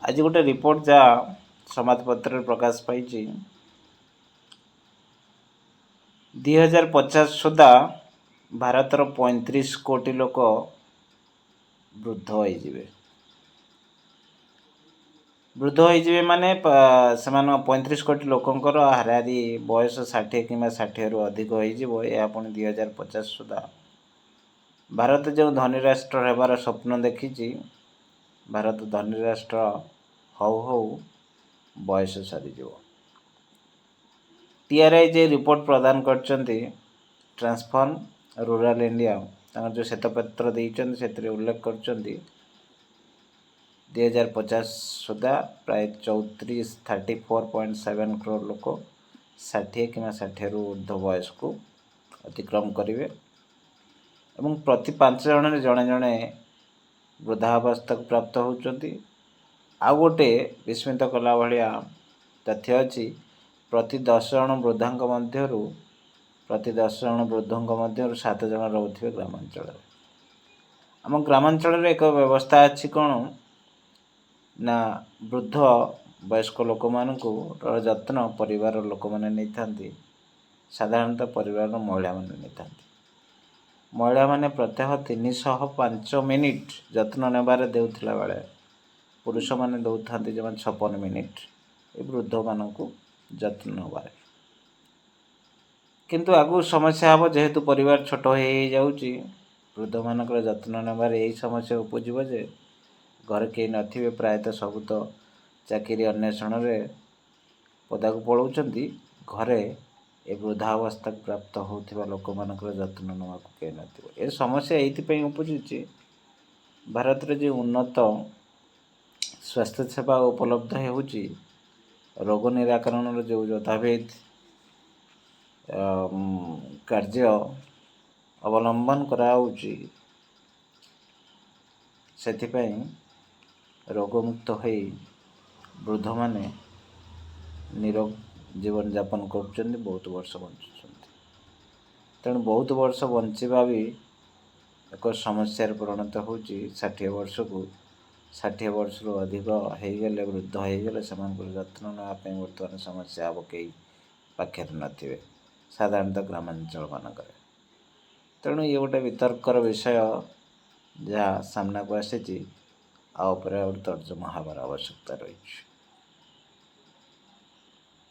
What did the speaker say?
आज गोटे रिपोर्ट जहाँ समाजपत्र प्रकाश पाई 2050 सुधा भारतर 35 कोटी लोक वृद्ध होइजिबे माने से 35 कोटी लोकंकर हाराहारी बयस 60 कि 60 रु अधिक हो पुणी 2050 सुधा भारत जो धनी राष्ट्र हेबार स्वप्न देखी भारत धनी राष्ट्र हौ हौ बयस सरीज। TRI जे रिपोर्ट प्रदान करछंती ट्रांसफॉर्म रूरल इंडिया जो श्वेतपत्र देइछन से उल्लेख करछंती 2050 सुधा प्राय 34.7 करोड़ लोक 60 कि 60 रु ऊर्ध बयस को अतिक्रम करेंगे एवं प्रति 5 जन जड़े जड़े वृद्धावस्था को प्राप्त होती। आउ गोटे विस्मित कला भाया तथ्य अच्छी प्रति 10 जन वृद्धांक मध्यरु प्रति 10 जन वृद्धों मध्य 7 जन रोथे ग्रामांचल। आम ग्रामांचल एक व्यवस्था अच्छी कौन ना वृद्ध वयस्क लोक मानू जत्न परिवार लोक मैंने नहीं था। साधारणतः परिवार महिला मैंने नहीं था। महिला मैंने प्रत्यह 305 मिनिट जत्न नेबार देउथिला बेले पुरुष मैंने दौथा जो 56 मिनिट ये वृद्ध मानक जत्न नेबार। किंतु आगु समस्या हम जेहेतु परिवार छोट हो जाऊँगी वृद्ध मानक जत्न नेबार यही समस्या उपजीव जे घर कई नथिबे प्रायतः सब तो चाकरी अन्वेषण में पदा को पलाउछंती घरे ए वृद्धावस्था प्राप्त होता लोक मानकर जत्न नेवा कई नथिबो। ए समस्या ये उपजुची भारत रे जो उन्नत स्वास्थ्य सेवा उपलब्ध होउची रोग निराकरण जो यथाविध कार्य अवलंबन कराउची सेथिपई रोगमुक्त हो वृद्ध माने निरोग जीवन यापन कर बहुत वर्ष बंचुं। तेणु बहुत वर्ष बंचवा भी एक समस्या परिणत हो 60 वर्ष को 60 वर्ष रु अधिक होगले वृद्ध होगले से जत्न नापी बर्तमान समस्या हम कई पाखे नथिबे साधारणतः ग्रामांचल मानक। तेणु ये गोटे वितर्कर विषय जहाँ सामना को आसी तर्जमा हबार आवश्यकता रही।